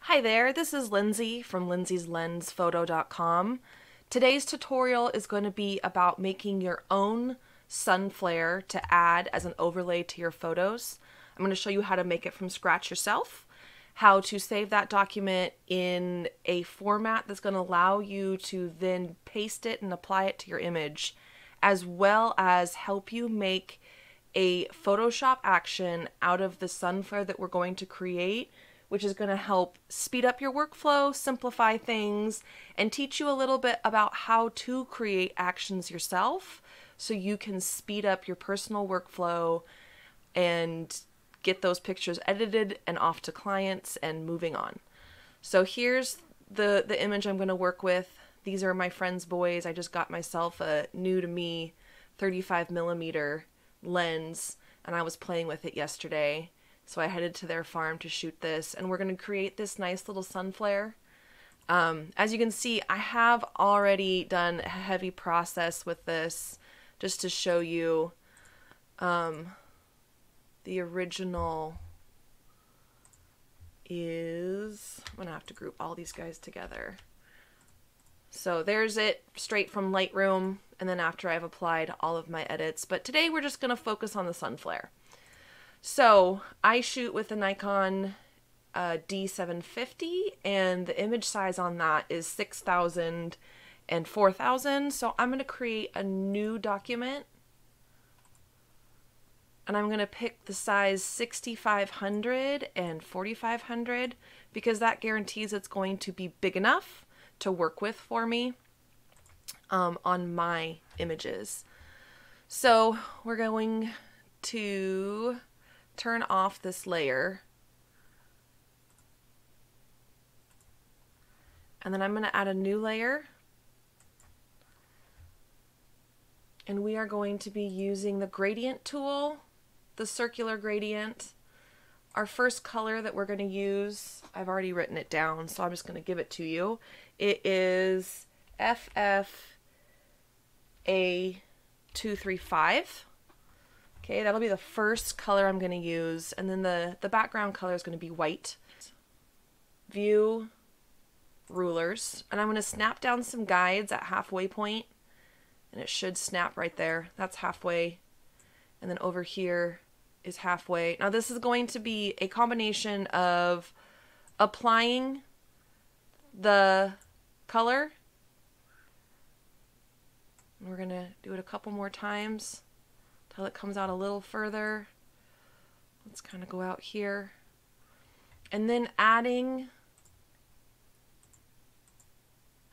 Hi there, this is Lindsay from lindsayslensphoto.com. Today's tutorial is going to be about making your own sun flare to add as an overlay to your photos. I'm going to show you how to make it from scratch yourself, how to save that document in a format that's going to allow you to then paste it and apply it to your image, as well as help you make a Photoshop action out of the sun flare that we're going to create, which is going to help speed up your workflow, simplify things, and teach you a little bit about how to create actions yourself so you can speed up your personal workflow and get those pictures edited and off to clients and moving on. So here's the image I'm going to work with. These are my friend's boys. I just got myself a new to me 35mm lens and I was playing with it yesterday. So I headed to their farm to shoot this, and we're going to create this nice little sun flare. As you can see, I have already done a heavy process with this just to show you the original is, I'm going to have to group all these guys together. So there's it straight from Lightroom, and then after I've applied all of my edits. But today we're just going to focus on the sun flare. So I shoot with the Nikon D750, and the image size on that is 6,000 and 4,000. So I'm going to create a new document, and I'm going to pick the size 6,500 and 4,500 because that guarantees it's going to be big enough to work with for me on my images. So we're going to turn off this layer, and then I'm going to add a new layer, and we are going to be using the gradient tool, the circular gradient. Our first color that we're going to use, I've already written it down, so I'm just going to give it to you. It is FFA235. Okay, that'll be the first color I'm going to use, and then the background color is going to be white. View, rulers, and I'm going to snap down some guides at halfway point, and it should snap right there. That's halfway, and then over here is halfway. Now this is going to be a combination of applying the color, and we're going to do it a couple more times till it comes out a little further. Let's kind of go out here, and then adding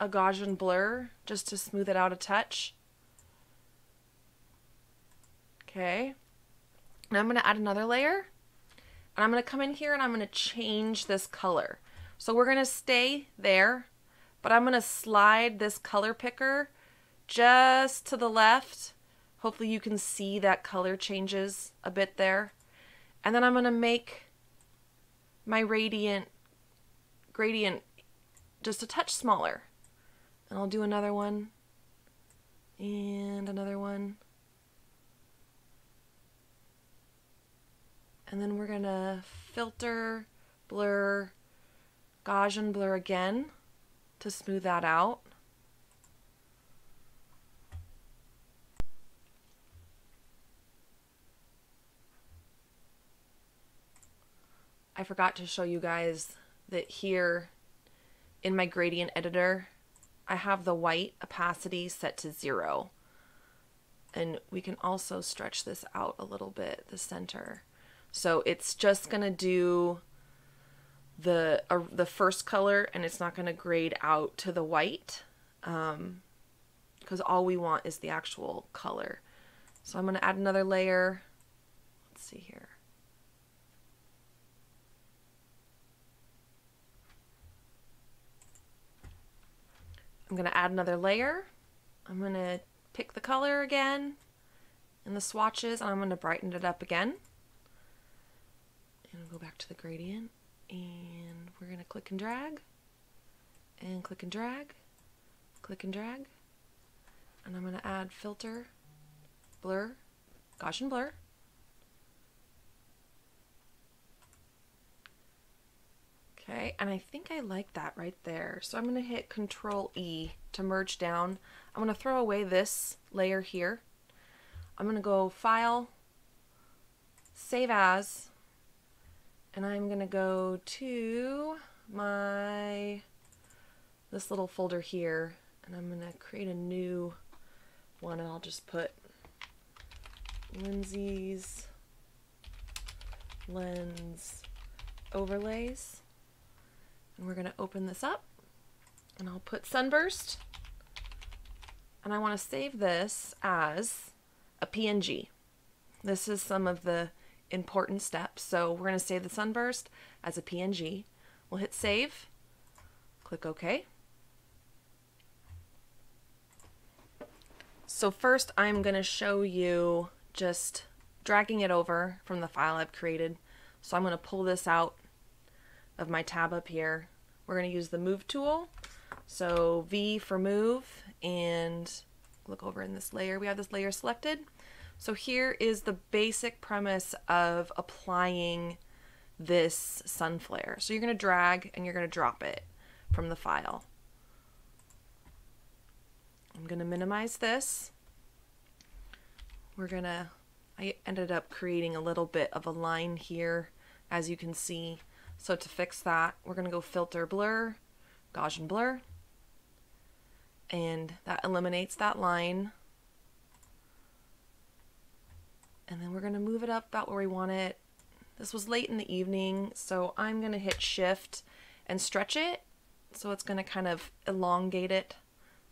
a Gaussian blur just to smooth it out a touch. Okay, and I'm going to add another layer, and I'm going to come in here and I'm going to change this color. So we're going to stay there, but I'm going to slide this color picker just to the left. Hopefully you can see that color changes a bit there. And then I'm going to make my gradient just a touch smaller. And I'll do another one and another one. And then we're going to filter, blur, Gaussian blur again to smooth that out. I forgot to show you guys that here in my gradient editor, I have the white opacity set to 0. And we can also stretch this out a little bit, the center. So it's just going to do the first color, and it's not going to grade out to the white because all we want is the actual color. So I'm going to add another layer. Let's see here. I'm going to add another layer. I'm going to pick the color again in the swatches, and I'm going to brighten it up again. And go back to the gradient, and we're going to click and drag, and click and drag, click and drag. And I'm going to add filter, blur, Gaussian blur. Okay, and I think I like that right there. So I'm going to hit Control E to merge down. I'm going to throw away this layer here. I'm going to go File, Save As, and I'm going to go to this little folder here, and I'm going to create a new one, and I'll just put Lindsay's Lens Overlays. And we're going to open this up, and I'll put Sunburst, and I want to save this as a PNG. This is some of the important steps. So we're going to save the Sunburst as a PNG. We'll hit Save, click OK. So first I'm going to show you just dragging it over from the file I've created. So I'm going to pull this out of my tab up here. We're going to use the Move tool. So V for Move, and look over in this layer. We have this layer selected. So here is the basic premise of applying this sun flare. So you're going to drag and you're going to drop it from the file. I'm going to minimize this. I ended up creating a little bit of a line here, as you can see. So to fix that, we're going to go Filter, Blur, Gaussian Blur, and that eliminates that line. And then we're going to move it up about where we want it. This was late in the evening, so I'm going to hit Shift and stretch it. So it's going to kind of elongate it.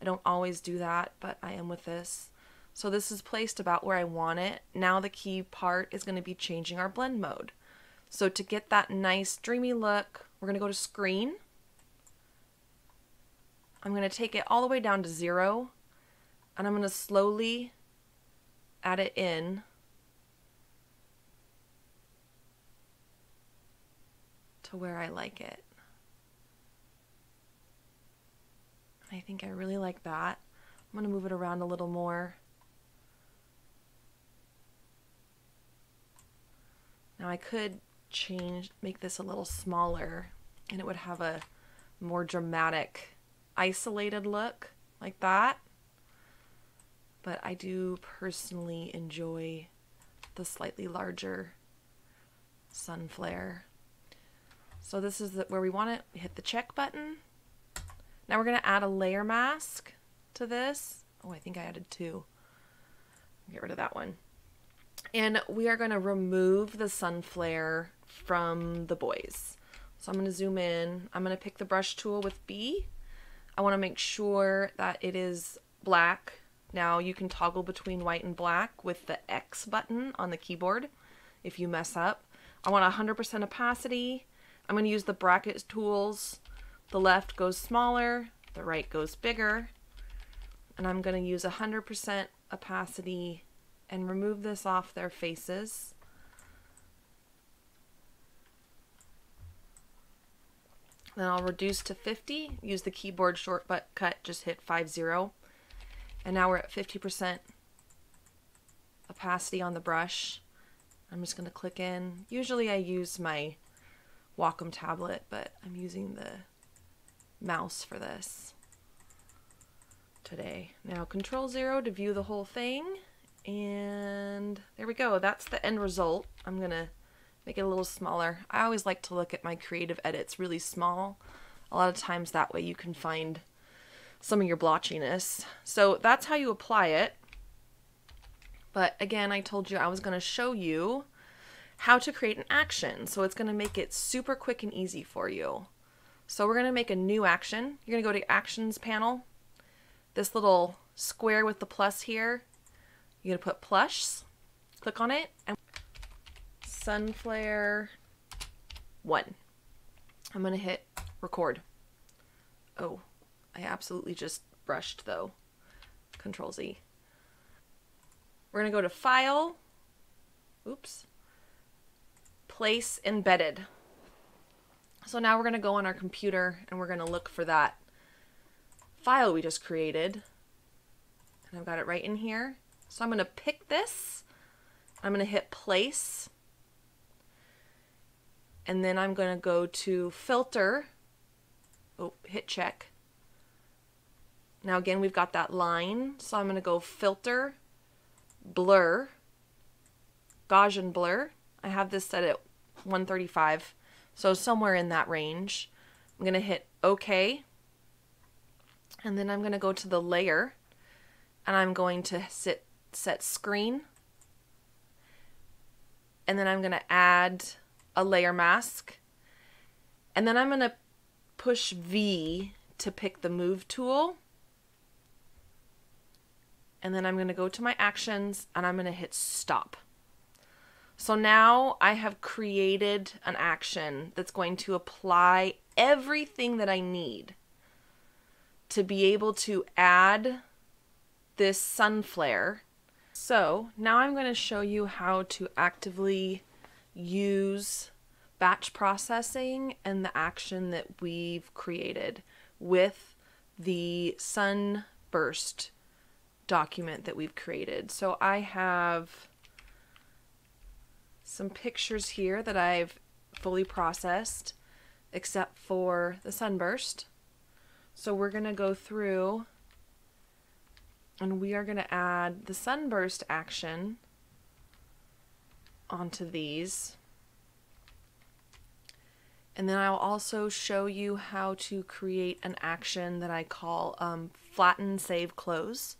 I don't always do that, but I am with this. So this is placed about where I want it. Now the key part is going to be changing our blend mode. So to get that nice dreamy look, we're going to go to Screen. I'm going to take it all the way down to 0, and I'm going to slowly add it in to where I like it. I think I really like that. I'm going to move it around a little more. Now I could make this a little smaller, and it would have a more dramatic, isolated look like that. But I do personally enjoy the slightly larger sun flare. So this is where we want it. We hit the check button. Now we're going to add a layer mask to this. Oh, I think I added 2. Get rid of that one. And we are going to remove the sun flare from the boys. So I'm going to zoom in. I'm going to pick the brush tool with B. I want to make sure that it is black. Now you can toggle between white and black with the X button on the keyboard if you mess up. I want 100% opacity. I'm going to use the bracket tools. The left goes smaller, the right goes bigger. And I'm going to use 100% opacity and remove this off their faces. Then I'll reduce to 50, use the keyboard shortcut, just hit 50. And now we're at 50% opacity on the brush. I'm just going to click in. Usually I use my Wacom tablet, but I'm using the mouse for this today. Now Control 0 to view the whole thing. And there we go. That's the end result. I'm going to make it a little smaller. I always like to look at my creative edits really small. A lot of times that way you can find some of your blotchiness. So that's how you apply it. But again, I told you I was going to show you how to create an action. So it's going to make it super quick and easy for you. So we're going to make a new action. You're going to go to Actions panel. This little square with the plus here. You're going to put plush. Click on it. And Sunflare 1. I'm going to hit record. Oh, I absolutely just brushed though. Control Z. We're going to go to File. Oops. Place Embedded. So now we're going to go on our computer and we're going to look for that file we just created. And I've got it right in here. So I'm going to pick this. I'm going to hit Place. And then I'm going to go to filter. Oh, hit check. Now again, we've got that line. So I'm going to go filter, blur, Gaussian blur. I have this set at 135. So somewhere in that range. I'm going to hit OK. And then I'm going to go to the layer. And I'm going to set screen. And then I'm going to add a layer mask. And then I'm going to push V to pick the move tool. And then I'm going to go to my actions and I'm going to hit stop. So now I have created an action that's going to apply everything that I need to be able to add this sun flare. So now I'm going to show you how to actively use batch processing and the action that we've created with the sunburst document that we've created. So I have some pictures here that I've fully processed except for the sunburst. So we're going to go through and we are going to add the sunburst action onto these. And then I'll also show you how to create an action that I call flatten, save, close.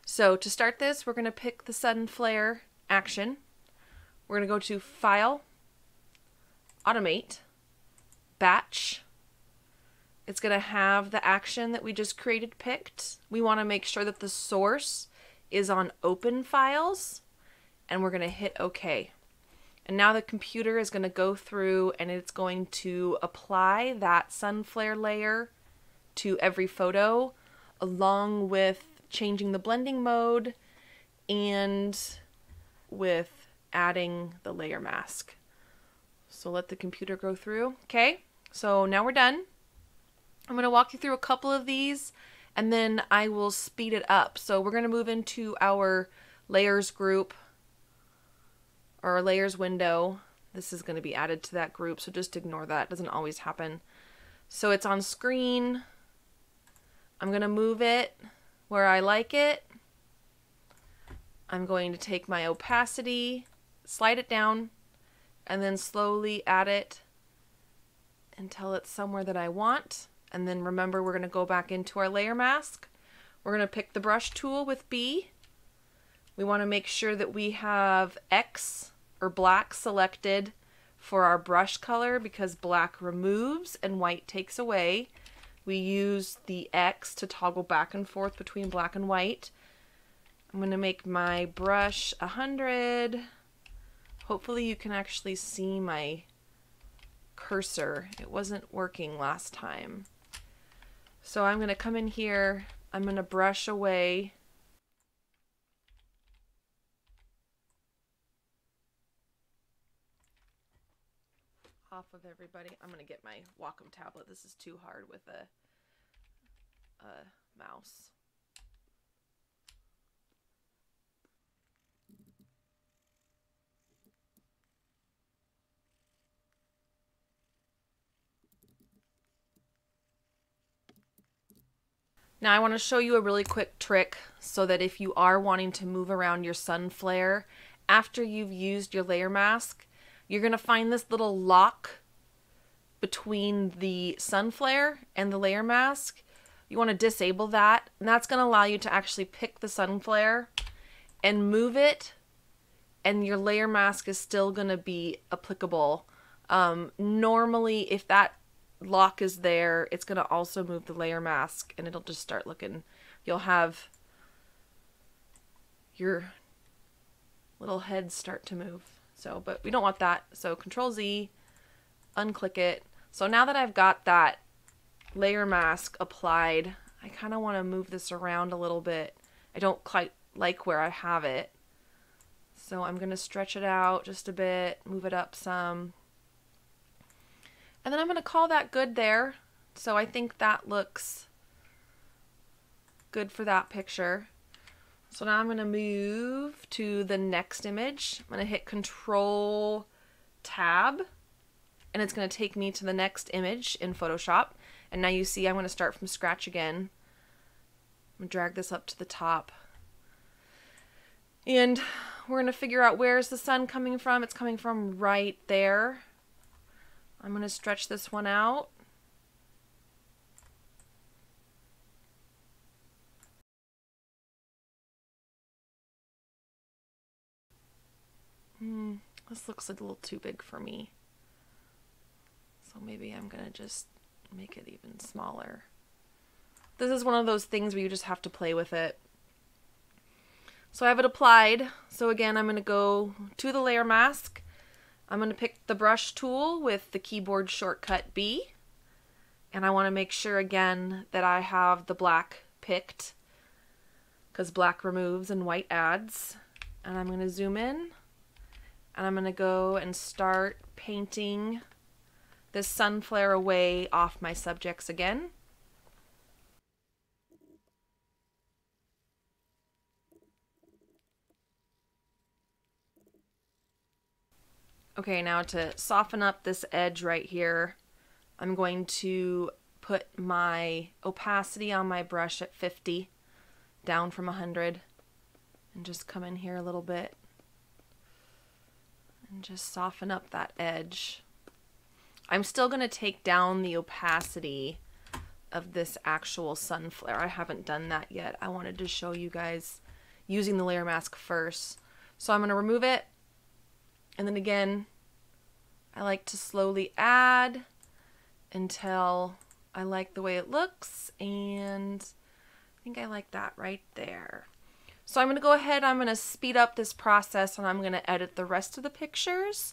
So to start this, we're going to pick the sun flare action. We're going to go to File, Automate, Batch. It's going to have the action that we just created picked. We want to make sure that the source is on open files, and we're going to hit OK. And now the computer is going to go through and it's going to apply that sun flare layer to every photo, along with changing the blending mode and with adding the layer mask. So let the computer go through. Okay, so now we're done. I'm going to walk you through a couple of these and then I will speed it up. So we're going to move into our layers group or our layers window. This is going to be added to that group, so just ignore that. It doesn't always happen. So it's on screen. I'm going to move it where I like it. I'm going to take my opacity, slide it down, and then slowly add it until it's somewhere that I want. And then remember, we're going to go back into our layer mask. We're going to pick the brush tool with B. We want to make sure that we have X or black selected for our brush color because black removes and white takes away. We use the X to toggle back and forth between black and white. I'm going to make my brush 100. Hopefully you can actually see my cursor. It wasn't working last time. So I'm going to come in here. I'm going to brush away off of everybody. I'm going to get my Wacom tablet. This is too hard with a mouse. Now I want to show you a really quick trick so that if you are wanting to move around your sun flare after you've used your layer mask, you're going to find this little lock between the sun flare and the layer mask. You want to disable that, and that's going to allow you to actually pick the sun flare and move it, and your layer mask is still going to be applicable. Normally, if that lock is there, it's going to also move the layer mask and it'll just start looking, you'll have your little head start to move. So, but we don't want that. So Control Z, unclick it. So now that I've got that layer mask applied, I kind of want to move this around a little bit. I don't quite like where I have it. So I'm going to stretch it out just a bit, move it up some. And then I'm going to call that good there. So I think that looks good for that picture. So now I'm going to move to the next image. I'm going to hit Control Tab. and it's going to take me to the next image in Photoshop. And now you see I'm going to start from scratch again. I'm going to drag this up to the top. And we're going to figure out where's the sun coming from. It's coming from right there. I'm going to stretch this one out. This looks a little too big for me. So maybe I'm going to just make it even smaller. This is one of those things where you just have to play with it. So I have it applied. So again, I'm going to go to the layer mask. I'm going to pick the brush tool with the keyboard shortcut B. And I want to make sure again that I have the black picked, because black removes and white adds. And I'm going to zoom in. And I'm going to go and start painting this sun flare away off my subjects again. Okay, now to soften up this edge right here, I'm going to put my opacity on my brush at 50, down from 100, and just come in here a little bit and just soften up that edge. I'm still going to take down the opacity of this actual sun flare. I haven't done that yet. I wanted to show you guys using the layer mask first. So I'm going to remove it, and then again, I like to slowly add until I like the way it looks, and I think I like that right there. So I'm going to go ahead, I'm going to speed up this process, and I'm going to edit the rest of the pictures,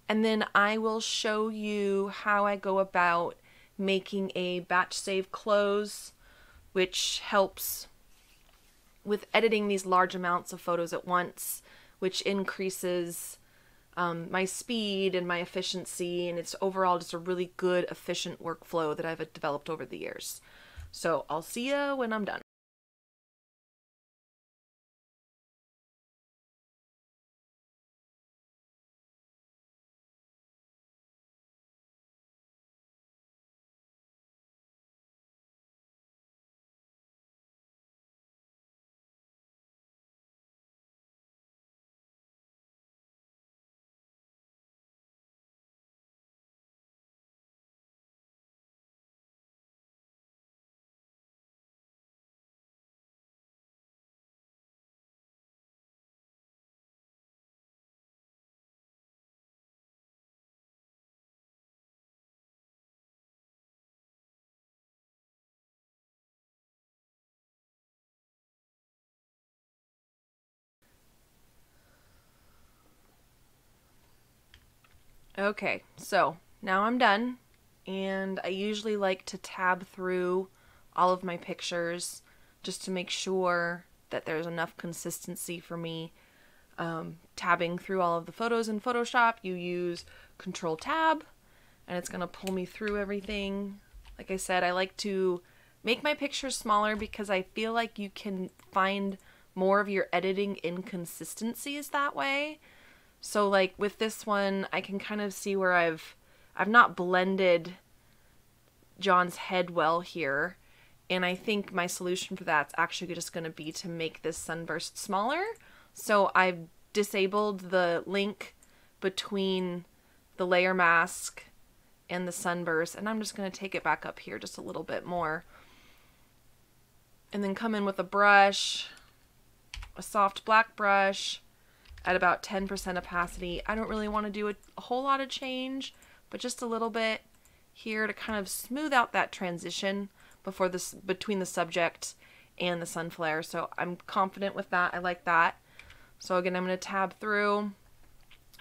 and then I will show you how I go about making a batch save close, which helps with editing these large amounts of photos at once, which increases my speed and my efficiency, and it's overall just a really good, efficient workflow that I've developed over the years. So I'll see you when I'm done. Okay, so now I'm done, and I usually like to tab through all of my pictures just to make sure that there's enough consistency for me. Tabbing through all of the photos in Photoshop, you use Control Tab, and it's going to pull me through everything. Like I said, I like to make my pictures smaller because I feel like you can find more of your editing inconsistencies that way. So like with this one, I can kind of see where I've not blended John's head well here. And I think my solution for that's actually just going to be to make this sunburst smaller. So I've disabled the link between the layer mask and the sunburst, and I'm just going to take it back up here just a little bit more. And then come in with a brush, a soft black brush, at about 10% opacity. I don't really want to do a whole lot of change, but just a little bit here to kind of smooth out that transition between the subject and the sun flare. So I'm confident with that. I like that. So again, I'm going to tab through.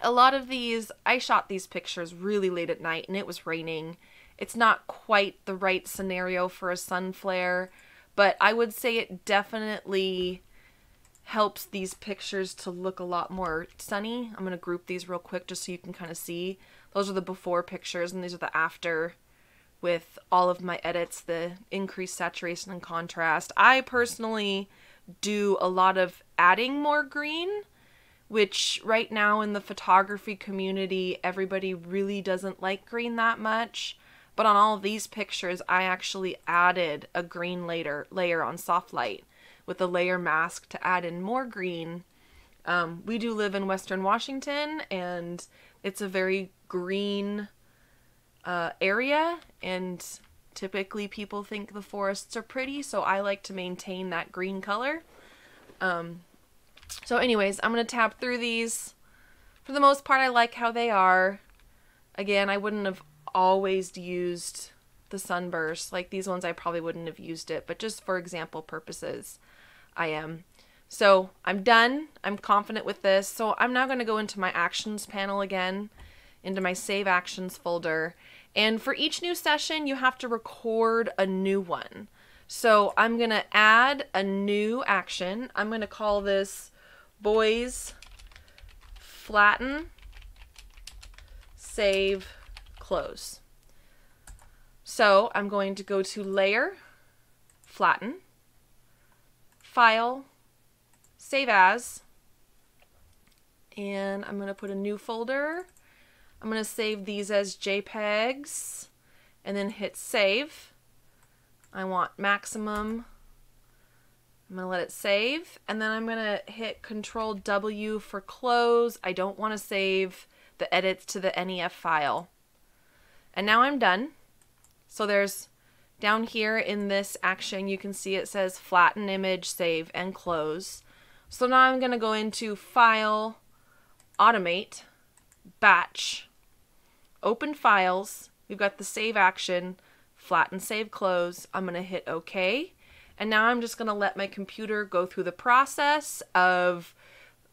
A lot of these, I shot these pictures really late at night and it was raining. It's not quite the right scenario for a sun flare, but I would say it definitely helps these pictures to look a lot more sunny. I'm going to group these real quick just so you can kind of see. Those are the before pictures and these are the after with all of my edits, the increased saturation and contrast. I personally do a lot of adding more green which right now in the photography community, everybody really doesn't like green that much. But on all of these pictures, I actually added a green layer on soft light with a layer mask to add in more green. We do live in Western Washington, and it's a very green area, and typically people think the forests are pretty, so I like to maintain that green color. So anyways, I'm going to tab through these. For the most part, I like how they are. Again, I wouldn't have always used the sunburst. Like these ones, I probably wouldn't have used it, but just for example purposes, I am. So I'm done. I'm confident with this. So I'm now going to go into my actions panel again, into my save actions folder. And for each new session, you have to record a new one. So I'm going to add a new action. I'm going to call this boys flatten, save, close. So I'm going to go to layer, flatten, file, save as, and I'm going to put a new folder. I'm going to save these as JPEGs and then hit save. I want maximum. I'm going to let it save, and then I'm going to hit Control W for close. I don't want to save the edits to the NEF file. And now I'm done. So there's down here in this action, you can see it says flatten image, save, and close. So now I'm going to go into File, Automate, Batch, Open Files. We've got the save action, flatten, save, close. I'm going to hit OK. And now I'm just going to let my computer go through the process of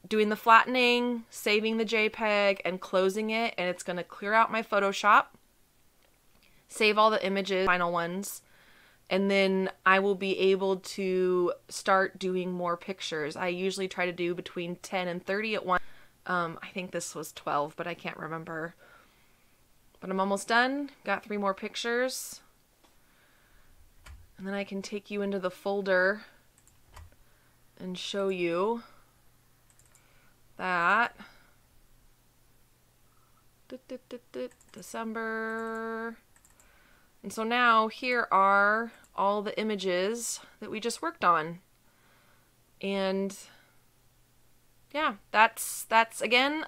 doing the flattening, saving the JPEG, and closing it. And it's going to clear out my Photoshop, save all the images, final ones, and then I will be able to start doing more pictures. I usually try to do between 10 and 30 at once. I think this was 12, but I can't remember. But I'm almost done. Got 3 more pictures. And then I can take you into the folder and show you that December. And so now here are all the images that we just worked on. And yeah, that's again,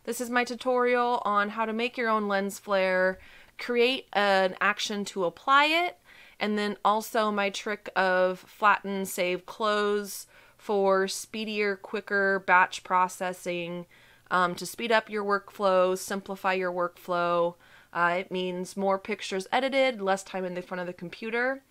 this is my tutorial on how to make your own lens flare, create an action to apply it, and then also my trick of flatten, save, close for speedier, quicker batch processing, to speed up your workflow, simplify your workflow. It means more pictures edited, less time in the front of the computer.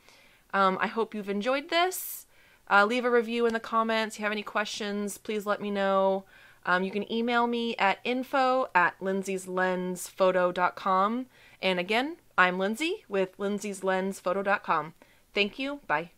I hope you've enjoyed this. Leave a review in the comments. If you have any questions, please let me know. You can email me at info@lindsayslensphoto.com. And again, I'm Lindsay with lindsayslensphoto.com. Thank you. Bye.